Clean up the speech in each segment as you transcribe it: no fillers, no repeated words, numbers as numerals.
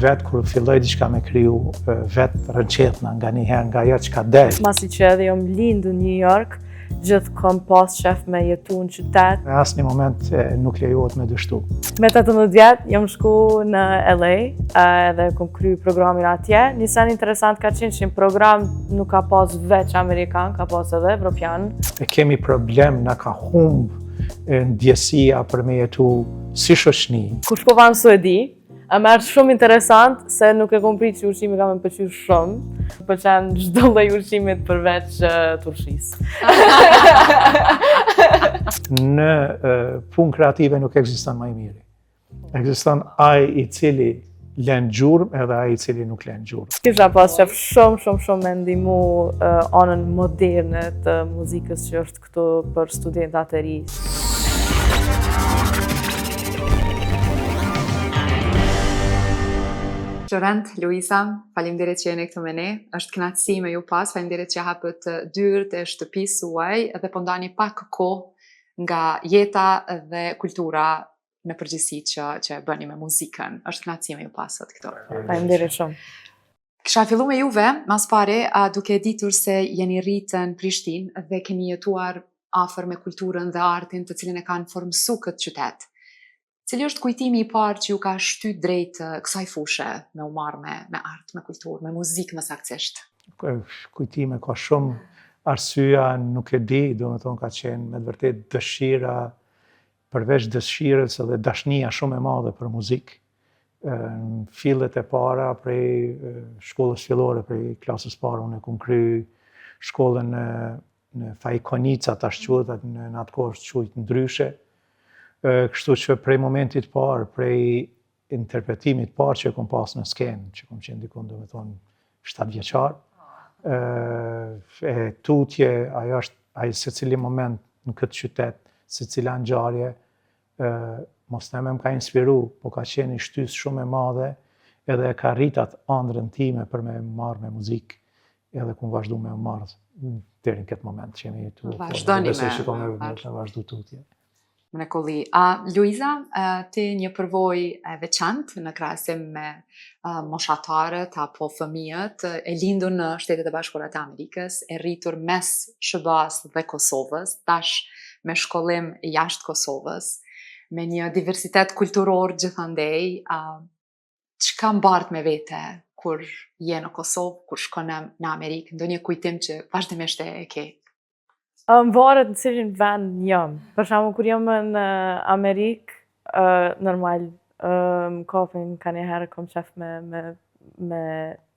vetë kur filloj diçka me kriju vetë rënqetna nga njëherë nga ajo që ka del. Masi që edhe jom lindu në New York, gjithë kom pas qef me jetu në qytet. Në asnjë moment nuk lejohet me dështu. Me 18 vjet jom shku në LA edhe kom kryu programin atje. Një sen interesant ka qenë që një program nuk ka pas veç Amerikan, ka pas edhe Evropian. E kemi problem, na ka humb ndjesia për me jetu si shoqni. Kur shkova në Suedi, merë shumë interesant se nuk e kom prit që ushqimi ka me pëlqyer shumë. Pëlqen çdo lloj ushqimit përveç turqisë. Në punë kreative nuk ekziston më i miri. Ekziston ai i cili lën gjurmë edhe ai i cili nuk lën gjurmë. Kisha pas qef shumë me ndihmu anën moderne të muzikës që është këtu për studentat e ri. Florent, Luisa, faleminderit që jeni këtu me ne. Është kënaqësi me ju pas, faleminderit që hapët dyert e shtëpisë suaj dhe po ndani pak kohë nga jeta dhe kultura në përgjithësi që bëni me muzikën. Është kënaqësi me ju pas sot këtu. Faleminderit shumë. Kisha fillu me juve, mas pare, duke ditur se jeni rritë në Prishtinë dhe keni jetuar afër me kulturën dhe artin të cilin e kanë formsu këtë qytet. Cili është kujtimi i parë që ju ka shtyt drejt kësaj fushë me u marrë me art, me kulturë, me muzikë më saktësisht? Kujtime ka shumë, arsyeja nuk e di, domethënë ka qenë me vërtet dëshira, përveç dëshirës edhe dashnia shumë e madhe për muzikë. Në fillet e para prej shkollës fillore, prej klasës parë, unë e kam kryer shkollën në Fajkonica, tash quhet, në atë kohë quhet ndryshe. Kështu që prej momentit parë, prej interpretimit parë që kom pas në skenë, që kom qenë dikun, domethënë 7 vjeçar, e tutje, ajo secili moment në këtë qytet, secila ngjarje, mos më ka inspiru, po ka qenë një shtys shumë e madhe, edhe e ka rritat ëndrrën time për me marrë me muzikë, edhe ku vazhdu me marrë deri në këtë moment që jemi jetu. Vazhdoni me vazhdu tutje. Mrekulli. Luisa, ti një përvojë e veçantë në krahasim me moshatarët apo fëmijët, e lindur në Shtetet e Bashkuara të Amerikës, e rritur mes SBA-s dhe Kosovës, tash me shkollim jashtë Kosovës, me një diversitet kulturor gjithandej, çka mbart me vete kur je në Kosovë, kur shkon në Amerikë, ndonjë kujtim që vazhdimisht e ke? Varet në cilin vend jam. Për shembull, kur jam në Amerikë, normal, kafin ka një herë kom qef me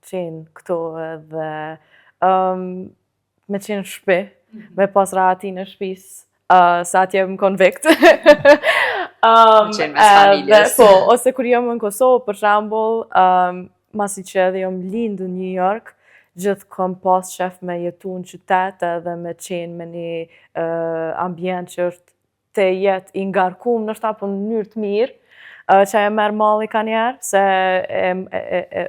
qenë këtu dhe me qenë në shtëpi, me pas rahatin e shtëpisë, sa atje më konvikt. Qenë mes familjes. Po, ose kur jam në Kosovë, për shembull, masi që edhe jam lindu në New York, gjithë kom pas qef me jetu në qytet edhe me qenë me një ambient që është të jetë i ngarkum në shtapë në mënyrë të mirë, që e merë malli ka njerë, se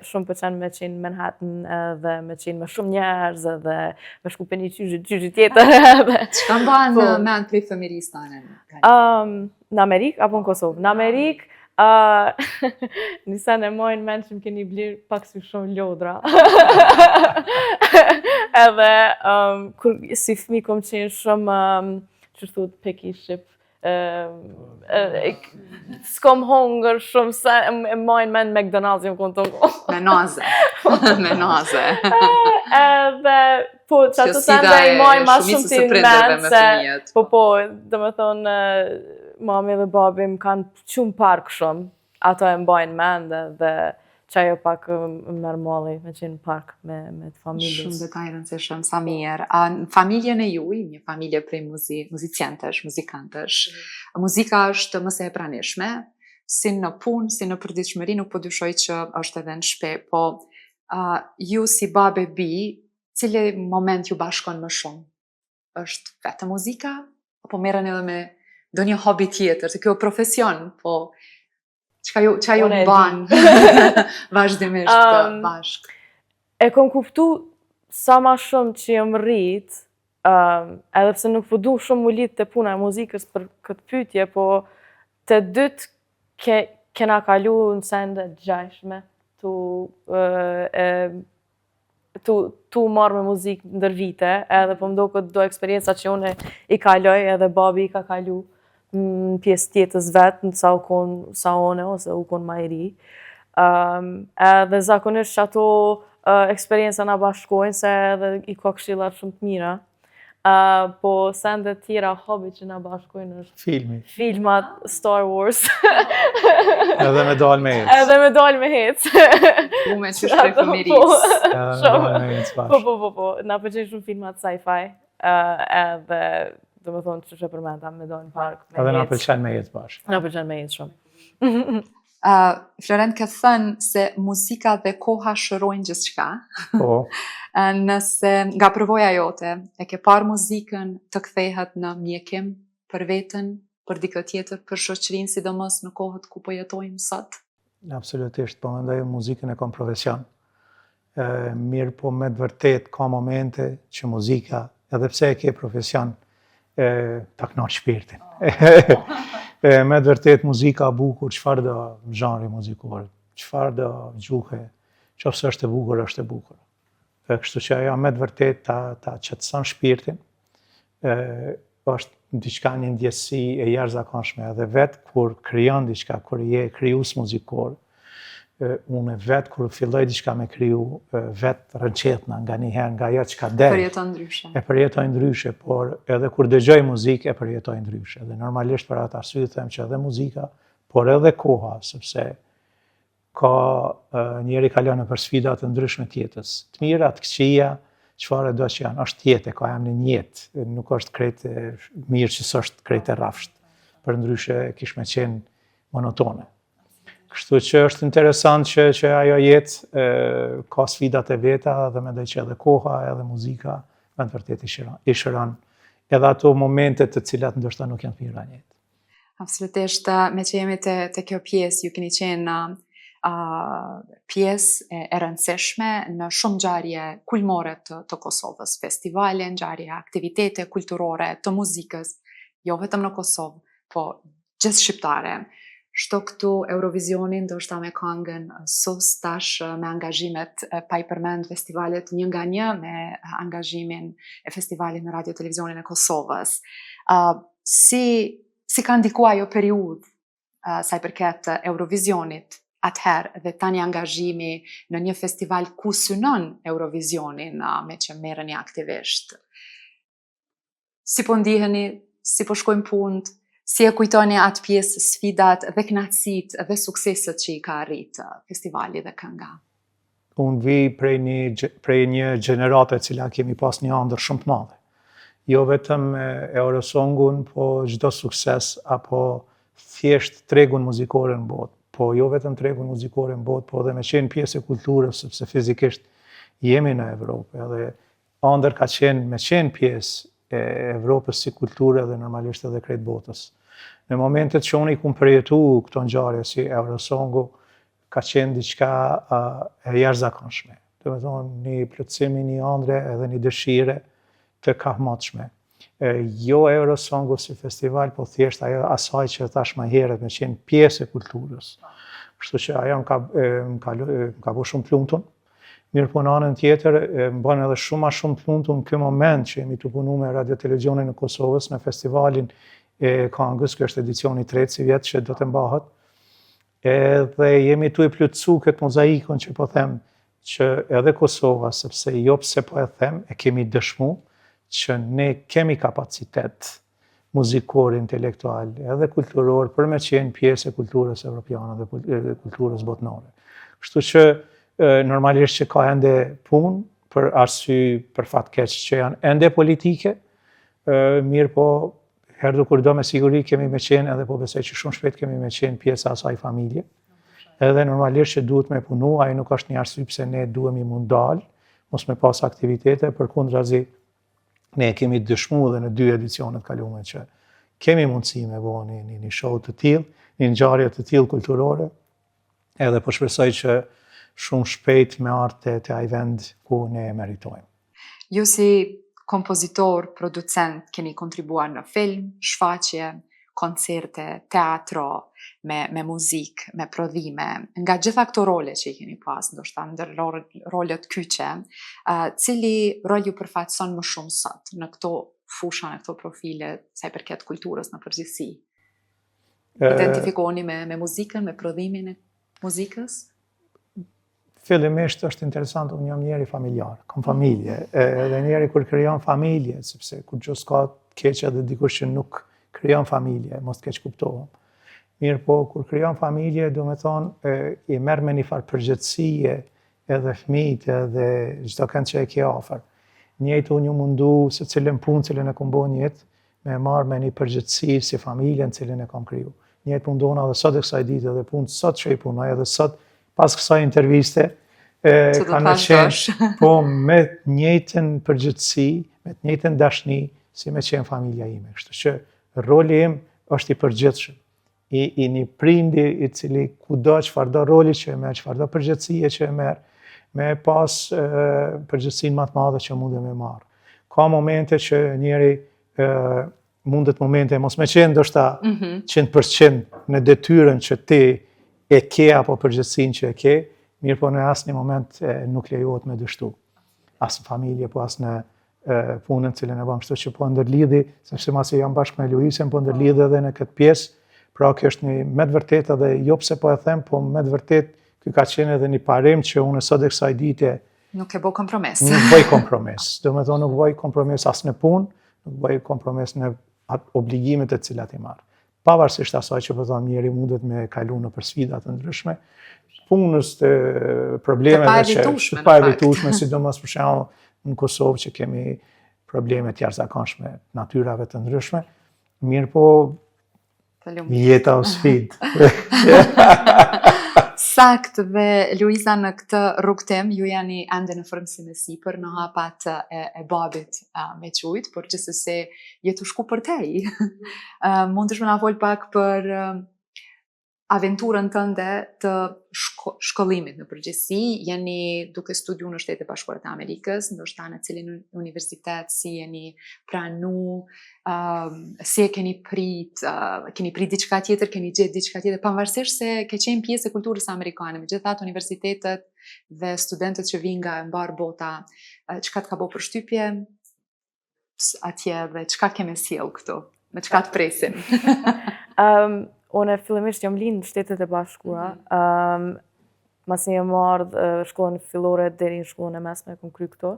shumë përqenë me qenë Manhattan edhe me qenë me shumë njerëz edhe me shku për një qyqy tjetër. Çka mban me anë prej fëmirisë tane? Në Amerikë apo në Kosovë? Në Amerikë, nisa në mojnë men që më keni blirë pak si shumë lodra. Edhe, kur si fëmi kom qenë shumë, që thut picky ship, s'kom hongër shumë se, e mojnë men McDonald's jam konë të ngo. Me naze. Edhe, po, që ato sen dhe i mojnë ma shumë ti në men, se, po, dhe me thonë, mami dhe babi më kanë qumë park shumë, ato e mbajnë mende dhe që ajo pak më merë malli me qenë park me të familjes. Shumë detaj rëndësishëm, sa mirë. Në familjen e juj, një familje prej muziciantesh, muzikantësh, muzika është mëse e pranishme, si në punë, si në përditshmëri, nuk po dyshoj që është edhe në shtëpi, po ju si babe bi, cili moment ju bashkon më shumë? Është vetë muzika, apo merren edhe me do një hobi tjetër, se kjo profesion, po çka ju ban vazhdimisht bashk? E kom kuptu sa ma shumë që jam rrit, edhe pse nuk po du shumë mu lidh të puna e muzikës për këtë pyetje, po të dytë kena kalu në sende gjajshme tu marrë me muzikë ndër vite, edhe po mdo këtë do eksperienca që unë i kaloj, edhe babi i ka kalu në pjesë tjetës vetë, në sa one, ose u konë ma i ri. Edhe zakonisht që ato eksperienca na bashkojnë, se edhe i ka këshillat shumë të mira. Po sende tjera hobi që na bashkojnë është filmat Star Wars. Edhe me dal me hec. Edhe me dal me hec. U me që shprej fëmiris. Edhe me dal me hec bashkë. Po. Na pëlqejnë shumë filmat sci-fi. Edhe, do me thonë që përmenda me dal në park. Edhe na pëlqen me hec bashkë. Na pëlqen me hec shumë. Florent ka thënë se muzika dhe koha shërojnë gjithçka. Po. Nëse nga përvoja jote, e ke parë muzikën të kthehet në mjekim për veten, për dikë tjetër, për shoqërinë, sidomos në kohët ku po jetojmë sot? Absolutisht, po mendoj muzikën e kam profesion. Mirë, po me të vërtet ka momente që muzika, edhe pse e ke profesion, ta kënaq shpirtin. Me të vërtet muzika bukur, çfarë do zhanri muzikor, çfarë do gjuhe, qofse është e bukur, është e bukur. Kështu që ajo me të vërtet ta qetëson shpirtin, është diçka një ndjesi e jashtëzakonshme, edhe vetë kur krijon diçka, kur je krijues muzikor, unë vetë kur filloj diçka me kriju, vetë rënqetna nga njëherë, nga ajo që ka del. Përjeton ndryshe. E përjetoj ndryshe, por edhe kur dëgjoj muzikë, e përjetoj ndryshe. Dhe normalisht për atë arsye them që edhe muzika, por edhe koha, sepse ka njeri kalon nëpër sfida të ndryshme të jetës. Të mira, të këqija, çfarë do që janë, është jetë, ka jam një jetë, nuk është krejt mirë që s'është krejt e rrafsht. Përndryshe kish me qenë monotone. Kështu që është interesant që ajo jetë ka sfidat e veta dhe mendoj që edhe koha, edhe muzika, me të vërtet i shëron edhe ato momente të cilat ndoshta nuk janë të mira në jetë. Absolutisht, me që jemi të kjo pjesë, ju keni qenë pjesë e rëndësishme në shumë ngjarje kulmore të Kosovës, festivale, ngjarje, aktivitete kulturore të muzikës, jo vetëm në Kosovë, po gjithë shqiptare. Shto këtu Eurovisionin, do shta me këngën SOS, tash me angazhimet pa i përmend festivalet një nga një, me angazhimin e festivalit në radio televizionin e Kosovës. Si ka ndikua ajo periudhë sa i përket Eurovisionit atëherë dhe tani angazhimi në një festival ku synon Eurovisionin me që merreni aktivisht? Si po ndiheni, si po shkojnë punët, si e kujtoni atë pjesë sfidat dhe kënaqësitë dhe sukseset që i ka arritë festivali dhe kënga? Unë vi prej një gjenerate cila kemi pas një ëndër shumë të madhe. Jo vetëm Eurosongun, po çdo sukses apo thjesht tregun muzikor në botë. Po jo vetëm tregun muzikor në botë, po edhe me qenë pjesë e kulturës, sepse fizikisht jemi në Evropë, edhe ëndër ka qenë me qenë pjesë e Evropës si kulturë dhe normalisht edhe krejt botës. Në momentet që unë i kum përjetu këto ngjarje si Eurosongu, ka qenë diçka e jashtëzakonshme. Do të thonë një plotësim i një ëndre edhe një dëshire të kahmotshme. Jo Eurosongu si festival, po thjesht ajo asaj që thash më herët me qenë pjesë e kulturës. Kështu që ajo më ka bu shumë të lumtur. Mirë po në anën tjetër, më bën edhe shumë të lumtur në ky moment që jemi të punu me radio televizionin në Kosovës në festivalin e këngës, kjo është edicioni 3 si vjetë që do të mbahet. Edhe jemi tu e plotësu këtë mozaikon që po them që edhe Kosova, sepse jo pse po e them, e kemi dëshmu që ne kemi kapacitet muzikor, intelektual, edhe kulturor, për me qenë pjesë e kulturës evropiane dhe kulturës botnore. Kështu që normalisht që ka ende punë për arsye për fat keq që janë ende politike, mirë po herë kur do me siguri kemi me qenë, edhe po besoj që shumë shpejt kemi me qenë pjesë asaj familje. Edhe normalisht që duhet me punu, ajo nuk është një arsye pse ne duhemi mund dal, mos me pas aktivitete, përkundrazi ne kemi dëshmu dhe në 2 edicionet kalume që kemi mundësi me bo një show të tillë, një ngjarje të tillë kulturore, edhe po shpresoj që shumë shpejt me arte të ai vend ku ne meritojmë. Ju si kompozitor, producent, keni kontribuar në film, shfaqje, koncerte, teatro, me muzikë, me prodhime, nga gjitha këto role që i keni pas, ndoshta ndër rolet kyçe, cili rol ju përfaqëson më shumë sot në këto fusha, në këto profile, sa i përket kulturës në përgjithësi? Identifikoni me muzikën, me prodhimin e muzikës? Fillimisht është interesant, unë jam njeri familjar, kam familje, edhe njeri kur krijon familje, sepse kur gjë s'ka keqja dhe dikush që nuk krijon familje, mos të keq kuptohem. Mirë po, kur krijon familje, do me thonë, i merr me një farë përgjithësie edhe fëmijët edhe çdo kënd që e ke afër. Njëjtë unë ju mundu se cilën punë, cilën e kam bërë në jetë, me marrë me një përgjithësi si familjen cilën e kam kriju. Njëjtë mundona edhe sot e kësaj dite edhe punë sot që i punoj edhe sot pas kësaj interviste, ka në qenë, po me njëjtën përgjithësi, me njëjtën dashni, si me qenë familja ime. Kështu që roli im është i përgjithshëm. I një prindi i cili kudo çfarëdo roli që e merr, çfarëdo përgjithësie që e merr, me pas përgjithësinë më të madhe që mundem me marr. Ka momente që njeri mundet momente mos me qenë ndoshta 100% në detyrën që ti e ke apo përgjithësinë që e ke, mirë po në asnjë moment nuk lejohet me dështu. As në familje, po as në punën cilën e bëm. Kështu që po ndërlidhi, sepse masi jam bashkë me Luisën, po ndërlidhi edhe në këtë pjesë. Pra kjo është një me të vërtet edhe jo pse po e them, po me të vërtet ky ka qenë edhe një parim që unë sot e kësaj dite nuk e bëj kompromis. Nuk bëj kompromis. Do me thonë nuk bëj kompromis as në punë, nuk bëj kompromis në obligimet e cilat i marr. Pavarësisht asaj që po them njeri mundet me kalu në për sfida të ndryshme, punës të problemeve që pa evitueshme, sidomos për shembull në Kosovë që kemi probleme të jashtëzakonshme natyrave të ndryshme, mirë po jeta o sfidë. Sakt, dhe Luiza në këtë rrugtim, ju jeni ende në frymësim e sipër në hapat e babit me qujt, por gjithsesi jetu shku për tej. Mundesh më na fol pak për aventurën tënde të shkollimit në përgjithësi, jeni duke studiu në Shtetet Bashkuara të Amerikës, ndoshta në cilin universitet, si jeni pranu, si e keni prit diçka tjetër, keni gjetë diçka tjetër, pavarësisht se ke qenë pjesë e kulturës amerikane, megjithatë universitetet dhe studentët që vinë nga e mbar bota, çka të ka bërë përshtypje atje dhe çka kemi sjell këtu, me çka të presim? Unë fillimisht jam lind në Shtetet e Bashkuara, masi jam ardhë shkollën fillore deri në shkollën e mesme, kom kry këto.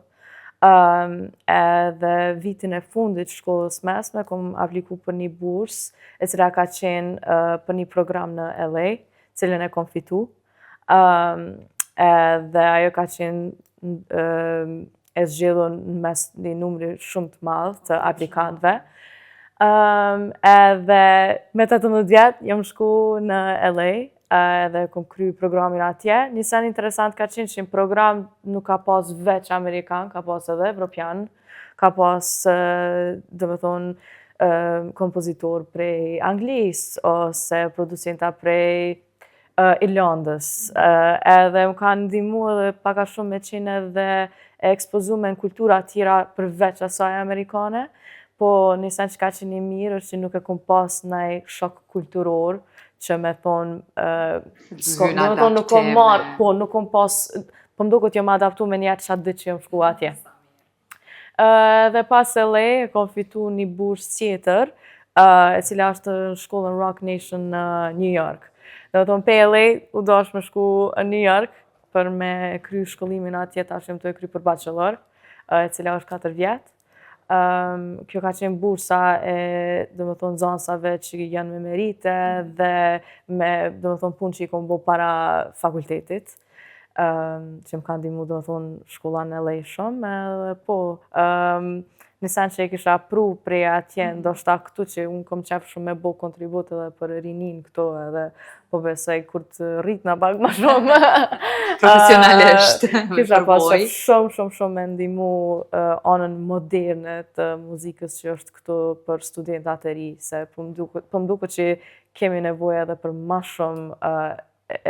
Edhe vitin e fundit shkollës mesme, kom apliku për një bursë, e cila ka qenë për një program në LA, cilën e kom fitu. Dhe ajo ka qenë e zgjedhur në mes një numri shumë të madh të aplikantëve. Edhe me 18 vjet jam shku në LA edhe kom kry programin atje. Një sen interesant ka qenë që në program nuk ka pas veç Amerikan, ka pas edhe Evropian, ka pas, dhe me thonë, kompozitor prej Anglisë, ose producenta prej Irlandës. Edhe më kanë ndihmu edhe paka shumë me qenë edhe ekspozume në kultura tjera përveç asaj amerikane, po një sen që ka qenë një mirë është që nuk e kom pas nëj shok kulturor, që me thonë, nuk kom marë, po nuk kom pas, po më duket jam adaptu me njerë qatë dhe që jam shku atje. Dhe pas LA, kom fitu një bursë tjetër, e cila është në shkollën Rock Nation në New York. Dhe thonë, pe LA, u dash me shku në New York, për me kry shkollimin atje, tash jam të e kry për bachelor, e cila është 4 vjetë. Kjo ka qenë bursa e, dhe me thonë, zansave që janë me merite dhe me, dhe me thonë, punë që i kom bo para fakultetit, që më kanë ndihmu, dhe me thonë, shkolla në LA shumë, po, në sen që e kisha pru prej atje, ndoshta këtu që unë kom qef shumë me bo kontribut edhe për rinin këto edhe po besoj kur të rrit në pak ma shumë. Profesionalisht. Kisha pas shumë me ndihmu anën moderne të muzikës që është këtu për studentat e ri, se po më duket që kemi nevojë edhe për ma shumë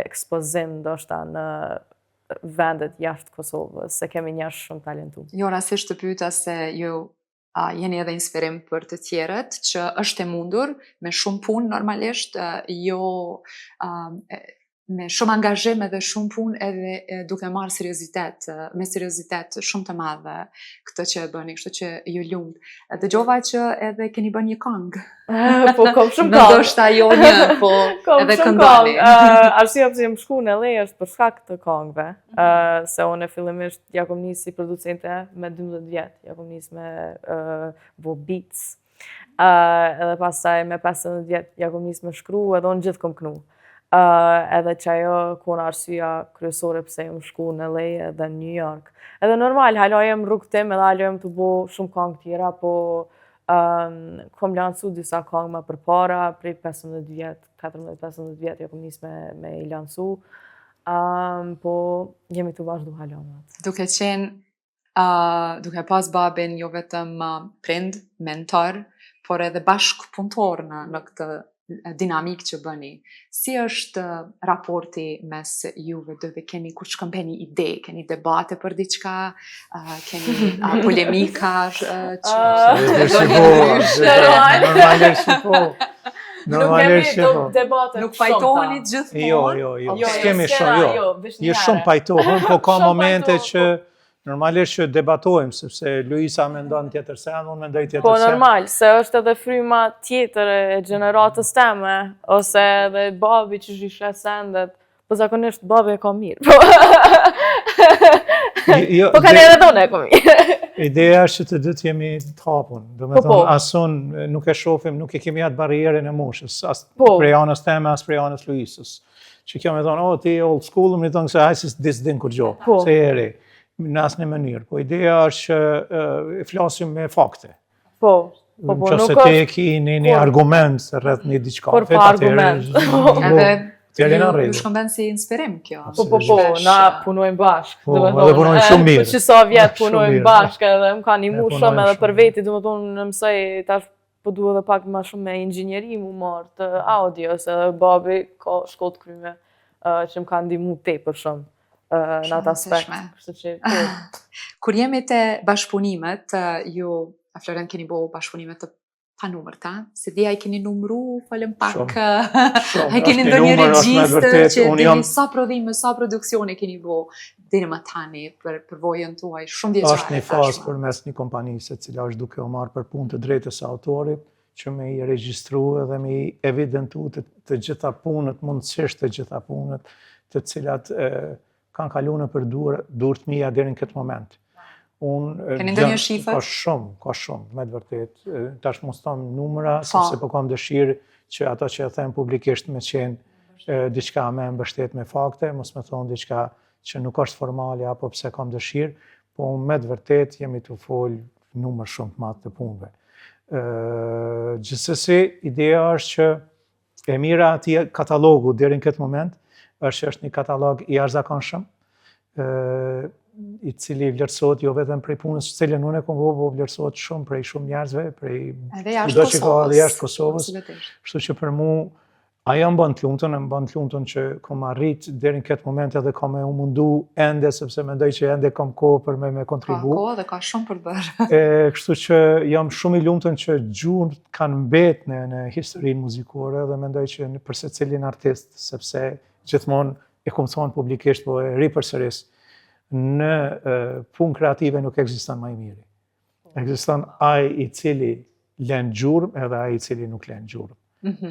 ekspozim ndoshta në vendet jashtë Kosovës, se kemi njerëz shumë talentuar. Jo rastisht të pyeta se ju jeni edhe inspirim për të tjerët që është e mundur me shumë punë normalisht, jo me shumë angazhim edhe shumë punë edhe duke marrë me seriozitet shumë të madhe këtë që e bëni, kështu që ju lumt. Dëgjova që edhe keni bën një këngë. Po kom shumë këngë. Ndoshta jo një, po edhe këndoni. Arsyeja pse jam shku në LA është për shkak të këngëve. Se unë fillimisht ja kom nis si producente me 12 vjet, ja kom nis me bo beats. Edhe pastaj me 15 vjet ja kom nis me shkru edhe unë gjithë kom kënu. Edhe që ajo kona arsyeja kryesore pse jam shku në LA edhe në New York. Edhe normal, halojem rrugë tim edhe halojem të bo shumë këngë tjera, po kom lancu disa këngë më përpara, prej 15 vjet, 14-15 vjet, ja kom nis me i lancu, po jemi të vazhdu halomet. Duke pas babin jo vetëm prind, mentor, por edhe bashk punëtor në këtë dinamik që bëni. Si është raporti mes juve dëve? Keni kur shkëmbeni ide, keni debate për diçka, keni polemika Normalisht po. Debate nuk pajtoheni gjithmonë? Jo. S'kemi shumë, jo shumë pajtohen, po ka momente që normalisht që debatojmë, sepse Luisa mendon tjetër sen, unë mendoj tjetër sen. Po normal, se është edhe fryma tjetër e gjeneratës teme, ose edhe babi që shishe sendet, po zakonisht babi e ka mirë. Po ka edhe tonë e ka mirë. Ideja është që të dytë jemi të hapun. Do me thonë, asun nuk e shofim, nuk e kemi atë barierën e moshës, as prej anës teme, as prej anës Luisës. Që kjo me thonë, ti old school, më thonë se hajsis disdin kur gjo, se e re. Në asë një mënyrë, po ideja është që flasim me fakte. Po, nuk është... Që se te ki një argument rreth një diçka. Por pa argument. Edhe ju shkëmben si inspirim kjo. Po, na punojmë bashkë. Po, edhe punojmë shumë mirë. Që sa vjetë punojmë bashkë, edhe më ka një mu shumë edhe për veti, dhe më tonë në mësoj, tash po duhe dhe pak ma shumë me inxhinjeri mu marë të audio, se babi ka shkollë kryme që më ka ndimu tepër shumë. Në atë aspekt. Kur jemi te bashkëpunimet, ju, Florent, keni bo bashkëpunimet të panumërta, se dia i keni numru, falem pak, a keni ndonjë regjistër që dini sa prodhime, sa produksione keni bo, dini më tani për vojën tuaj, shumë vjeqare. Është një fazë për mes një kompanise, cila është duke o marrë për punë të drejtës autorit, që me i registru dhe me i evidentu të gjitha punët, mundësisht të gjitha punët, të cilat kanë kalu në për dur të mija deri në këtë moment. Keni ndonjë shifër? Ka shumë, me të vërtet. Tash mos them numra, sepse po kam dëshirë që ato që e them publikisht me qenë diçka me mbështet me fakte, mos me thonë diçka që nuk është formale apo pse kam dëshirë, po me të vërtet jemi të folë numër shumë të madh të punëve. Gjithsesi, ideja është që e mira ati katalogu deri në këtë moment është një katalog i jashtëzakonshëm, i cili vlerësohet jo vetëm prej punës që cilën unë e kom bo, vlerësohet shumë prej shumë njerëzve, prej kudo që ka edhe jashtë Kosovës. Kështu që për mu, ajo më bën të lumtun që kom arrit deri në këtë moment edhe kom e u mundu ende, sepse mendoj që ende kom kohë për me kontribu. Ka kohë dhe ka shumë për bërë. Kështu që jam shumë i lumtun që gjuhët kanë mbet në historinë muzikore dhe mendoj që për secilin artist, sepse gjithmonë e kom thonë publikisht, po e ri përsëris, në punë kreative nuk ekziston më i miri. Ekziston ai i cili lën gjurmë edhe ai i cili nuk lën gjurmë.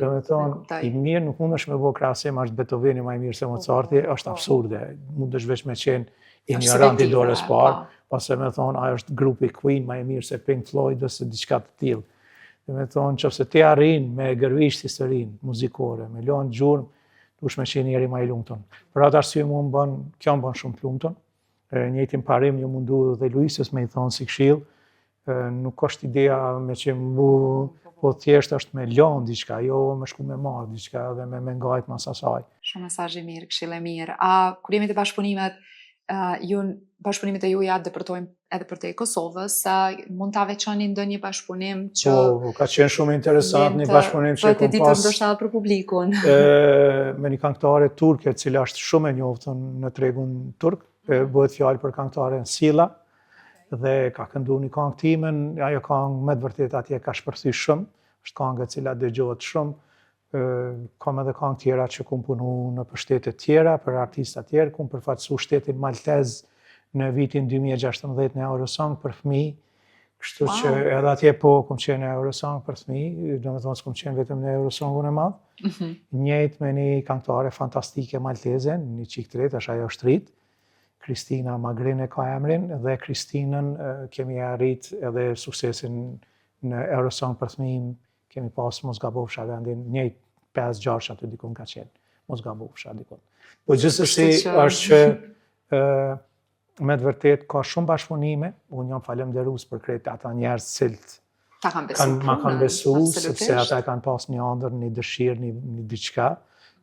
Do me thonë, i mirë nuk mundesh me bo krahasim, është Beethoveni më i mirë se Mozarti, është absurde. Mundesh veç me qenë ignorant i dorës parë, ose me thonë, ai është grupi Queen më i mirë se Pink Floyd ose diçka të tillë. Do me thonë, nëse ti arrin me gërvisht historinë muzikore, me lënë gjurmë, dush me qenë njeri më i lumtur. Për atë arsye mua kjo më bën shumë të lumtur. Njëjtin parim ju mundu dhe Luisës me i thonë si këshill. Nuk është ideja me që po thjesht është me lënë diçka, jo me shku me marrë diçka dhe me ngajt mas asaj. Shumë mesazhe mirë, këshille mirë. Kur jemi te bashkëpunimet, bashkëpunimet e juja depërtojmë edhe për te Kosovës, mund ta veçoni ndonjë bashkëpunim që... Po, ka qenë shumë interesant një bashkëpunim që kom pas... ndoshta për publikun. Me një këngëtare turke, cila është shumë e njoftun në tregun turk, bëhet fjalë për këngëtaren Silla, dhe ka këndu një këngë timen, ajo këngë me të vërtet atje ka shpërthy shumë, është këngë e cila dëgjohet shumë, kam edhe këngë tjera që kum punu në për shtetet tjera, për artistat tjerë, kum përfaqësu shtetin Maltez në vitin 2016 në Eurosong për fëmijë, kështu që edhe atje kum qenë në Eurosong për fëmijë, do me thonë s'kum qenë vetëm në Eurosongun e madh. Njëjtë me një këngëtare fantastike malteze, një qik të retë, është ajo shtrit, Kristina Magrine ka emrin, dhe Kristinën kemi arrit edhe suksesin në Eurosong për fëmijë, kemi pas mos gabofsha vendin, njëjtë 5-6 aty dikun ka qenë, mos gabofsha dikun. Po gjithsesi është që me të vërtet ka shumë bashkëpunime, unë jam falemnderues për krejt ata njerëz cilët ma kanë besu, sepse ata kanë pas një ëndër, një dëshirë, një diçka,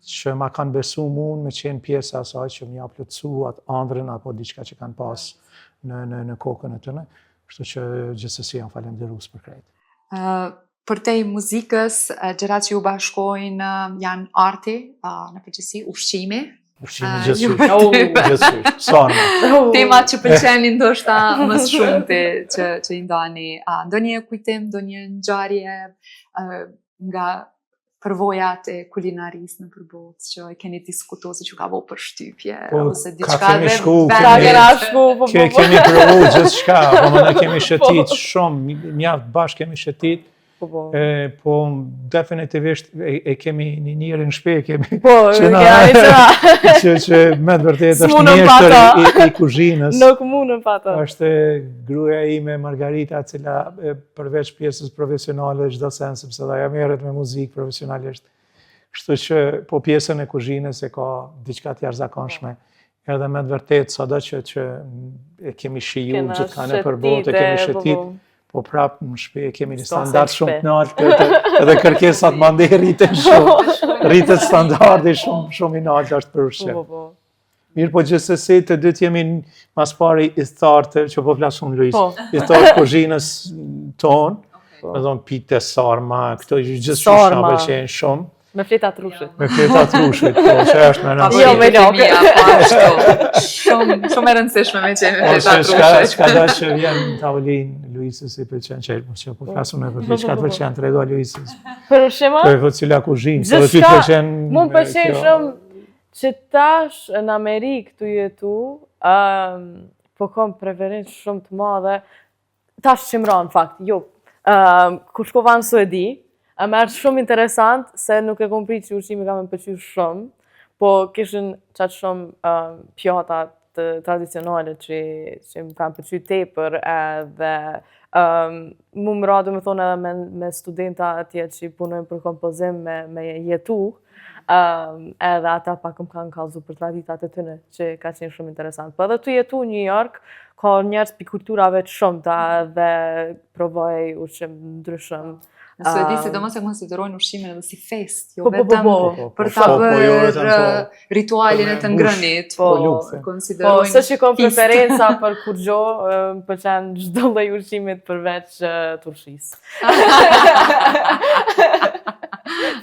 që ma kanë besu mund me qenë pjesë asaj që më ja plotësu atë ëndrën apo diçka që kanë pas në kokën e tyre. Kështu që gjithsesi jam falemnderues për krejt. Për te muzikës, gjërat që ju bashkojnë janë arti, në përgjithësi ushqimi. Ushqimi gjithësysh, sarma. Temat që pëlqenin ndoshta më shumë që i ndani. Ndonjë kujtim, ndonjë ngjarje nga përvojat e kulinarisë në përbot, që e keni diskutuar se që ka bëu përshtypje, ose diçka dhe kemi provu gjithçka, po më ne kemi shëtit shumë, mjaft bashkë kemi shëtit. Po definitivisht e kemi një njërin shpe, kemi që me të vërtet është mjeshtër i kuzhinës. Nuk mundën pata. Është gruaja ime Margarita, cila përveç pjesës profesionale çdo sens, sepse ajo merret me muzikë profesionalisht. Kështu që po pjesën e kuzhinës e ka diçka të jashtëzakonshme. Edhe me të vërtet sado që e kemi shiju gjithka në përbot, e kemi shëtit. Po prapë në shpe kemi një standart shumë të lartë, edhe kërkesat mande rriten shumë. Rritet standardi shumë i lartë është për ushqim. Mirë po gjithsesi të dytë jemi mas pari i thartë, që po flasun Luis, i thartë kuzhinës tonë, me thonë pite, sarma, këto gjithçka pëlqejnë shumë. Me fletat rushit. Me fletat rushit, po që është me rëndësishme. Jo, me lokë. Shumë e rëndësishme me qenë me fletat rushit. Shka da që vjen në tavolinë, Luisës i pëlqen qelë, që po flasu me përfi, qka të pëlqen të rego Luisës. Për ushqima? Për cila kuzhinë, se dhe ty të pëlqen... Mund pëlqen shumë që tash në Amerikë të jetu, po kom preferencë shumë të madhe, tash qimra në fakt, jo. Kur shkova në Suedi, më është shumë interesant se nuk e kom prit që ushqimi ka me pëlqy shumë, po kishin qatë shumë pjata të tradicionale që më kanë pëlqy tepër edhe mu më radu me thonë edhe me studenta atje që punojnë për kompozim me jetu, edhe ata pak më kanë kallëzu për traditat e tyne që ka qenë shumë interesant. Po edhe të jetu në New York, ka njerëz për kulturave të shumta dhe provoj ushqim ndryshëm. Në Suedi sidomos e konsiderojnë ushqimin edhe si fest, jo vetëm për ta bërë ritualin e të ngrënit, po konsiderojnë se që kom preferenca për kur gjo, më pëlqen çdo lloj ushqimit përveç turshis.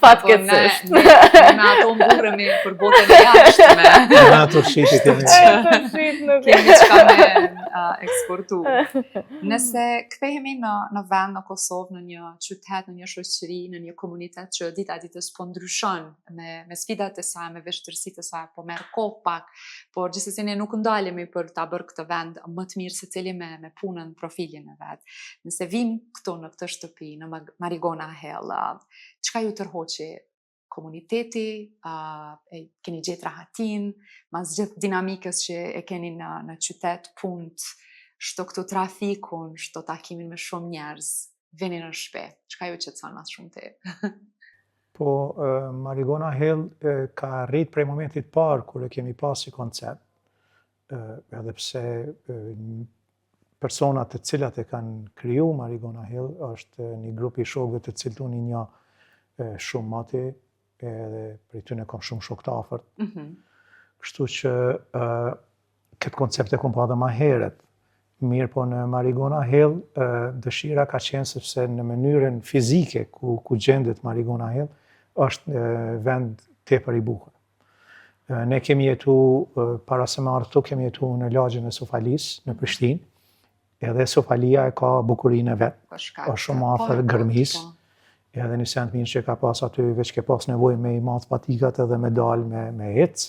Fatkeqësisht. Ne ato mburremi për botën e jashtme. Na turshit e kemi. Kemi çka me eksportu. Nëse kthehemi në vend në Kosovë, në një qytet, në një shoqëri, në një komunitet që dita ditës po ndryshon me sfidat e saj, me vështirësitë e saj, po merr kohë pak, por gjithsesi ne nuk ndalemi për ta bërë këtë vend më të mirë secili me punën, profilin e vet. Nëse vim këtu në këtë shtëpi, në Marigona Hill, çka ju tërhoqi komuniteti, keni gjetë rahatin, mas gjithë dinamikës që e keni në qytet, punët, shto këtu trafikun, shto takimin me shumë njerëz, vini në shpe, çka ju qetëson mas shumë te? Po, Marigona Hill ka rrit prej momentit parë kur e kemi pas si koncept, edhe pse personat të cilat e kanë kriju Marigona Hill është një grup i shokëve të cilët unë i njoh shumë mati, edhe prej tyne kam shumë shok të afërt. Kështu që këtë koncept e kom pa dhe ma heret. Mirë po në Marigona Hill, dëshira ka qenë sepse në mënyrën fizike ku gjendet Marigona Hill, është vend tepër i bukur. Ne kemi jetu, para se me ardhë këtu, kemi jetu në lagjën e Sofalis, në Prishtinë. Edhe Sofalia e ka bukurinë e vet. Është shumë afër gërmisë. Edhe një sent mirë që ka pas aty, veç ke pas nevojë me i matë patikat edhe me dalë me ecë.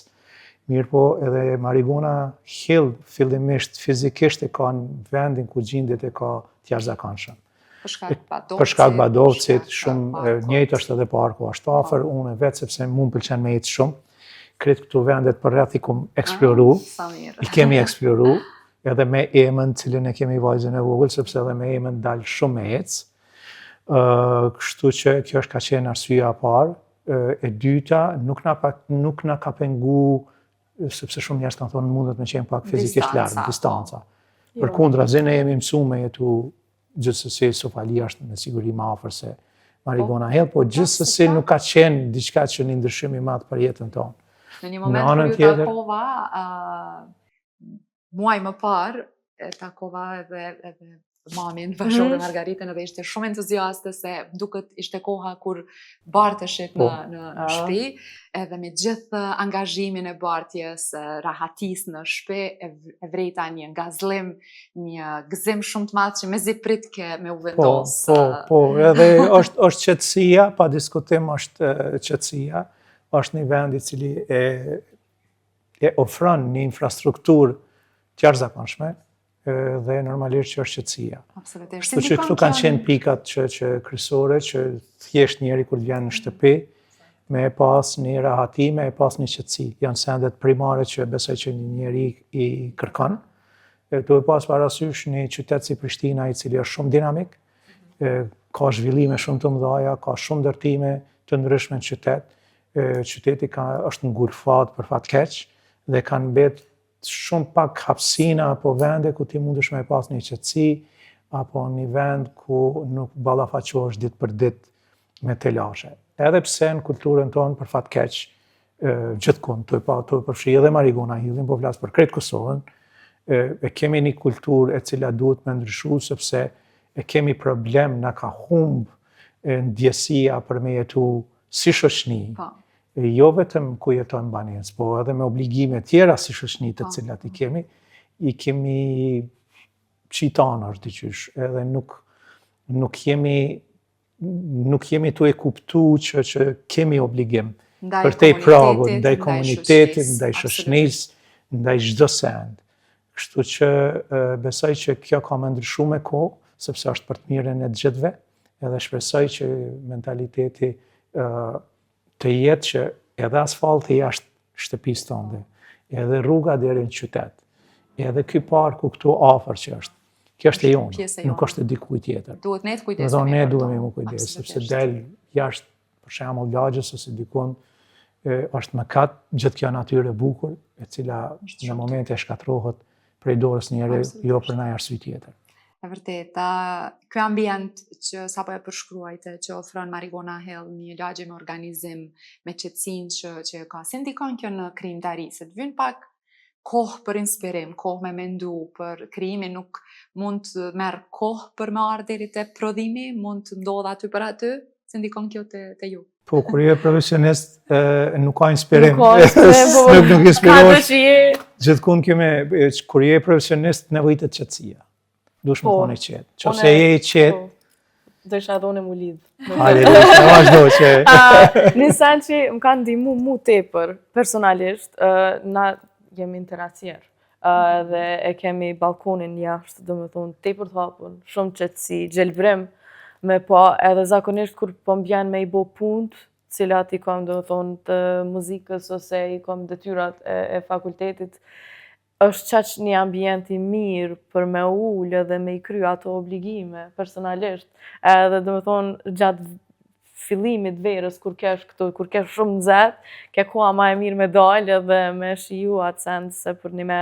Mirë po edhe Marigona Hill fillimisht fizikisht e ka në vendin ku gjindet e ka t'jashtëzakonshëm. Për shkak Badovcit, shumë njëjtë është edhe parku ashtu afër, unë vetë sepse mu m'pëlqen me ecë shumë. Kretë këtu vendet për rreth i kum eksploru, i kemi eksploru, edhe me emën cilën e kemi vajzën e vogël, sepse edhe me emën dalë shumë me ecë. Kështu që kjo është ka qenë arsyeja e parë. E dyta, nuk na ka pengu, sepse shumë njerëz kanë thonë mundet me qenë pak fizikisht larg, distanca. Përkundrazi ne jemi mësuar me jetu gjithsesi Sofalia është me siguri më afër se Marigona Hill, po gjithsesi nuk ka qenë diçka që një ndryshim i madh për jetën tonë. Në një moment kur ju takova, muaj më parë, takova edhe mamin, vazhdon Margaritën, edhe ishte shumë entuziaste se duket ishte koha kur barteshit në shtëpi, edhe me gjithë angazhimin e bartjes, rahatisë në shtëpi, e vrejta një gazlim, një gëzim shumë të madh që mezi pritke me u vendos. Po, edhe është qetësia, pa diskutim është qetësia, është një vend i cili e ofron një infrastrukturë të jashtëzakonshme, dhe normalisht që është qetësia. Kështu që këtu kanë qenë pikat që kryesore, që thjesht njeri kur vjen në shtëpi, me pas një rahati, me pas një qetësi. Janë sendet primare që besoj që një njeri i kërkon. Tu e pas parasysh një qytet si Prishtina, i cili është shumë dinamik, ka zhvillime shumë të mëdha, ka shumë ndërtime të ndryshme në qytet. Qyteti është ngurfat për fat keq dhe kanë mbet shumë pak hapësina apo vende ku ti mundesh me pas një qetësi, apo një vend ku nuk ballafaqohesh ditë për ditë me telashe. Edhe pse në kulturën tonë për fat keq, gjithkund, tu e përfshi edhe Marigona Hillin, po flas për krejt Kosovën, e kemi një kulturë e cila duhet me ndryshu, sepse e kemi problem, na ka humb ndjesia për me jetu si shoqni. Jo vetëm ku jetojmë banesë, po edhe me obligime tjera si shoqni të cilat i kemi qitanër dyqysh, edhe nuk jemi tu e kuptu që kemi obligim për te i pragut, ndaj komunitetit, ndaj shoqnisë, ndaj çdo send. Kështu që besoj që kjo ka më ndryshu me kohë, sepse është për të mirën e të gjithëve, edhe shpresoj që mentaliteti të jetë që edhe asfalti jashtë shtëpisë tonë, edhe rruga deri në qytet, edhe ky parku këtu afër që është. Kjo është e jonë, nuk është e dikujt tjetër. Duhet ne të kujdesemi. Ne duhemi më kujdes, sepse del jashtë për shembull lagjës ose dikun është mëkat gjithë kjo natyrë e bukur, e cila në momente shkatrohet prej dorës njëri, jo për ndonjë arsye tjetër. E vërtet, ky ambient që sapo e përshkruajte, që ofron Marigona Hill, një lagje me organizim, me qetësinë që ka, si ndikon kjo në krijimtari, se të vjen pak kohë për inspirim, kohë me mendu, për krijimin nuk mund të merr kohë për me ardhur deri te prodhimi, mund të ndodh aty për aty, si ndikon kjo te ju? Po, kur je profesionist, nuk ka inspirim. Nuk inspirohesh. Gjithkund kur je profesionist, nevojitet qetësia. Dush më kone qetë. Qose je i qetë... Do isha dhone mu lidhë. Hajde, vazhdo që... Një sen që më kanë ndihmu mu tepër, personalisht, na jemi interacier. Dhe e kemi balkonin jashtë, do me thonë, tepër të hapun, shumë qetësi, gjelbrim, me po edhe zakonisht kur po mbjen me i bo punt, cilat i kom, do me thonë, të muzikës ose i kom detyrat e fakultetit, është qaq një ambient i mirë për me ullë dhe me i kry ato obligime personalisht. Edhe do me thonë gjatë fillimit verës, kur kesh shumë nxehtë, ke koha ma e mirë me dalë dhe me shiju atë send se për një me...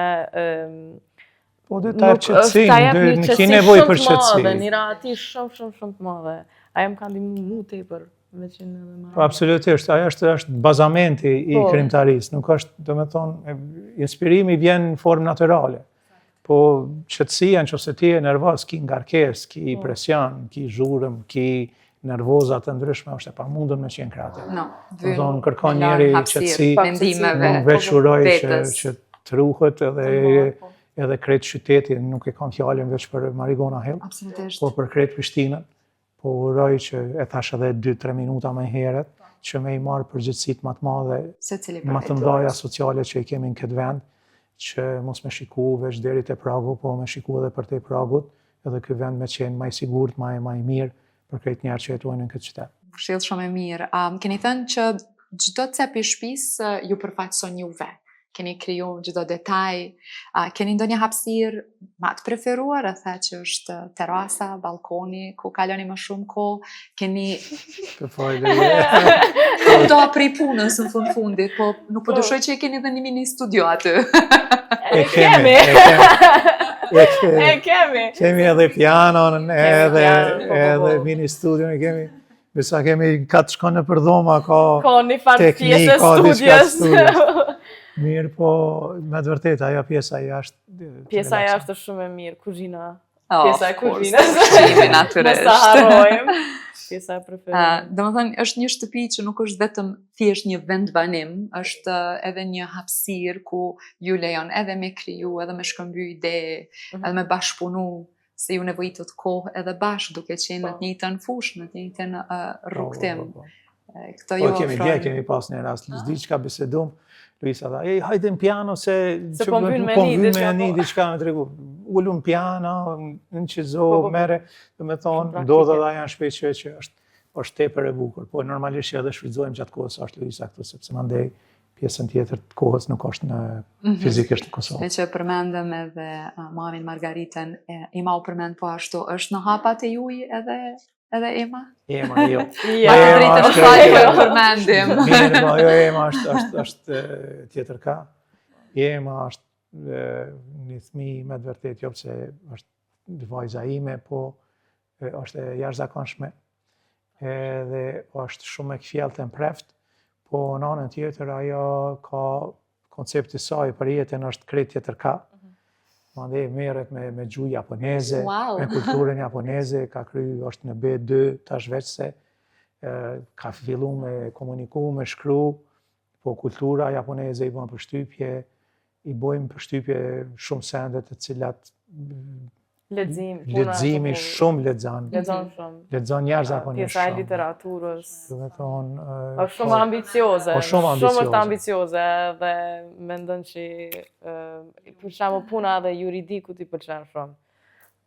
Po dhe ta qëtësin, në ki nevoj për qëtësin. Një rahati shumë të madhe. Aja më kanë ndihmu mu tepër. Po absolutisht, aja është bazamenti i krijimtarisë, nuk është, do me thonë, inspirimi vjen në formë natyrale. Po qetësia nëse ti je nervoz, ki ngarkesë, ki presion, ki zhurmë, ki nervoza të ndryshme, është e pamundur me qenë krahtë. Do thonë kërkon njëri qetësi, nuk veç uroj që të ruhet edhe krejt qyteti, nuk e kam fjallin veç për Marigona Hill, Absolutisht. po për krejt Prishtinën, po uroj që e thash edhe 2-3 minuta më herët, që me i marë përgjithësit më të madhe, më të mdhaja sociale që i kemi në këtë vend, që mos me shiku veç deri te Pragu, po me shiku edhe për te Pragut, edhe ky vend me qenë më i sigurt, më i mirë për krejt njerë që jetojnë në këtë qytet. Këshill shumë e mirë. Keni thënë që çdo cep i shtëpisë ju përfaqëson juve. Keni kriju çdo detaj. Keni ndonjë hapësirë më të preferuar, edhe që është terasa, balkoni, ku kaloni më shumë kohë? Keni Të falë. do apri punës në fundit, po nuk po dyshoj që keni edhe një mini studio aty. E kemi. Kemi edhe pianon, edhe mini studion, kemi. Besa kemi 4 shkone për dhoma, ka një farë teknik, pjesë ka diçka studios. Mirë, po me të vërtet, ajo pjesa jashtë. Pjesa jashtë është shumë e mirë, kuzhina. Oh, Pjesa e kuzhinës. Ushqimi natyrisht. Mos ta harrojmë. Pjesa e preferuar. Domethënë është një shtëpi që nuk është vetëm thjesht një vend banim, është edhe një hapësirë ku ju lejon edhe me kriju, edhe me shkëmbyer ide, edhe me bashkëpunu, se ju nevojitët kohë edhe bashkë duke qenë në të njëjtën fushë, në të njëjtën rrugtim. Këto ju ofrojnë. Kemi pas një rast, s'di çka bisedum, Luisa tha, hajde në piano se po vyn me një diçka me tregu. Ulun piano, në qizo, mere, dhe me thonë, do dhe janë shpeqe që është tepër e bukur. Po normalisht që edhe shfrytëzojmë gjatë kohës është Luisa këtu, sepse mandej pjesën tjetër të kohës nuk është në fizikisht në Kosovë. Me që përmendëm edhe mamin Margaritën, Ema u përmend po ashtu, është në hapat e juj edhe Ema? Ema, jo. Ja, të drejtën është taj po jo përmendim. Mirë, po jo, Ema është tjetër ka. Ema është një thmi me të vërtet, jo pëse është vajza ime, po është e jashtëzakonshme. Edhe është shumë e kfjellët e mpreft, po në anën tjetër ajo ka koncepti saj për jetën është krejt tjetër ka. Mandej merret me gjuhë japoneze, me kulturën japoneze, ka kryer është në B2 tash veç se ka filluar me komuniku, me shkru, po kultura japoneze i bën përshtypje, i bojmë përshtypje shumë sende të cilat leximi shumë lexon. Lexon jashtëzakonisht. Pjesa e literaturës. Do të thonë është shumë ambicioze. Shumë është ambicioze dhe mendon që për shembull puna dhe juridikut i pëlqen shumë.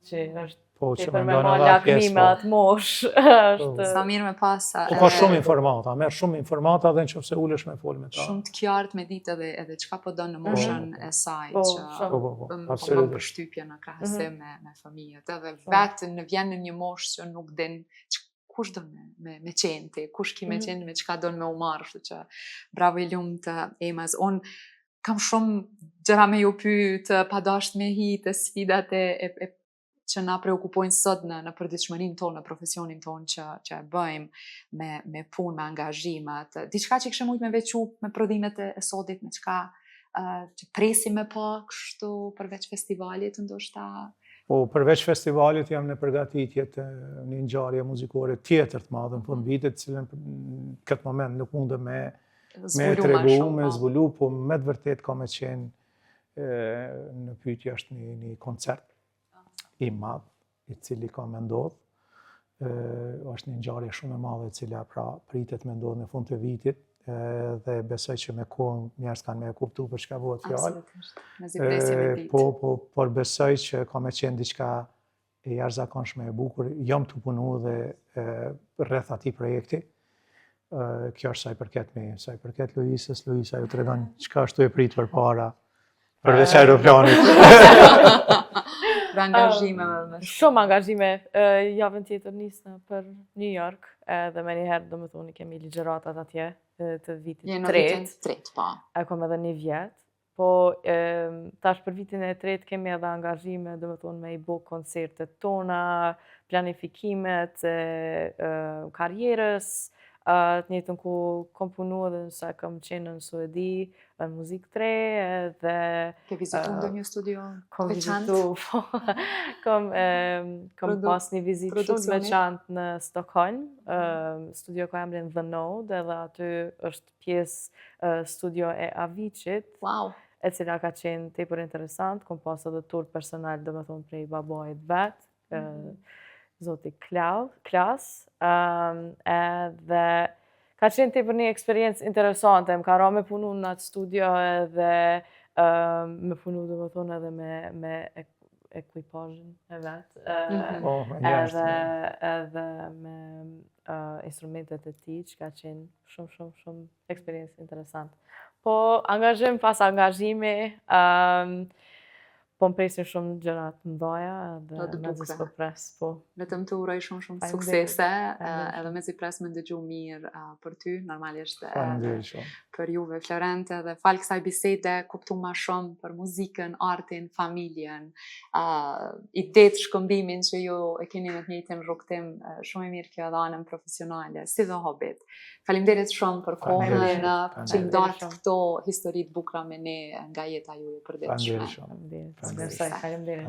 Që është që për me marrë lakmime atë mosh. Sa mirë me pasa. Po ka shumë informata, merr shumë informata dhe nëse ulesh me fol me ta. Shumë të qartë me ditë edhe çka po don në moshën e saj që absolutisht përshtypje në krahasim me fëmijët. Edhe vetë në vjen në një moshë që nuk din kush do me qenë, kush ki me qenë, me çka don me u marrë, kështu që bravo i lumt Emas. Un kam shumë gjëra me ju pyet, padasht me hitë sfidat që na preokupojnë sot në përditshmërinë tonë, në profesionin tonë që e bëjmë me punë, me angazhimet. Diçka që kishë mujtë me veçu me prodhimet e sotit, me çka që presim me pa kështu përveç festivalit, ndoshta? Po, përveç festivalit jam në përgatitje të një ngjarje muzikore tjetër të madhe në fund vitit, cilën këtë moment nuk mundem me tregu, me zbulu, po me të vërtet ka me qenë në pyetje është një koncert i madh, i cili ka me ndodh. Është një ngjarje shumë e madhe e cila pra pritet me ndodh në fund të vitit dhe besoj që me kohën njerëz kanë me kuptu për çka bëhet fjalë. Por besoj që ka me qenë diçka e jashtëzakonshme e bukur. Jam të punu dhe rreth atij projekti. Kjo është sa i përket me, sa i përket Luisës, Luisa ju tregon çka ashtu e prit përpara përveç aeroplanit. Shumë angazhime. Javën tjetër nisë për New York dhe me njëherë do më thoni kemi ligjëratat atje të vitit tret. E kom edhe 1 vjet. Po tash për vitin e tret kemi edhe angazhime, do më thonë me i bo koncertet tona, planifikimet, karierës, të njëjtën ku kom punu edhe nësa kam qenë në Suedi, në muzikë 3, dhe... Ke vizitu ndonjë studio veçant? Kom pas një vizitë shumë veçantë në Stockholm, studio ka emrin The Node, edhe aty është pjesë studio e Avicit. Wow! e cila ka qenë tepër interesant, kom pas edhe tur personal, dhe me thonë prej babait vetë, zoti Klas, edhe ka qenë tepër një eksperiencë interesante, më ka ra me punu në atë studio edhe me punu dhe me thonë edhe me ekuipazhin e vetë, edhe me instrumentet e tij, që ka qenë shumë eksperiencë interesante. Po, angazhim pas angazhimi, po më presin shumë gjëra të mëdha edhe me zisë pres, po. Vetëm të uroj shumë suksese, edhe me zi pres me ndëgju mirë për ty, normalisht për juve Florente, dhe falë kësaj bisede kuptu ma shumë për muzikën, artin, familjen, idetë shkëmbimin që ju e keni në të njëjtin rrugtim, shumë e mirë kjo edhe anën profesionale, si dhe hobit. Faleminderit shumë për kohën që i ndartë këto historitë bukura me ne nga jeta juaj e përditshme. Faleminderit.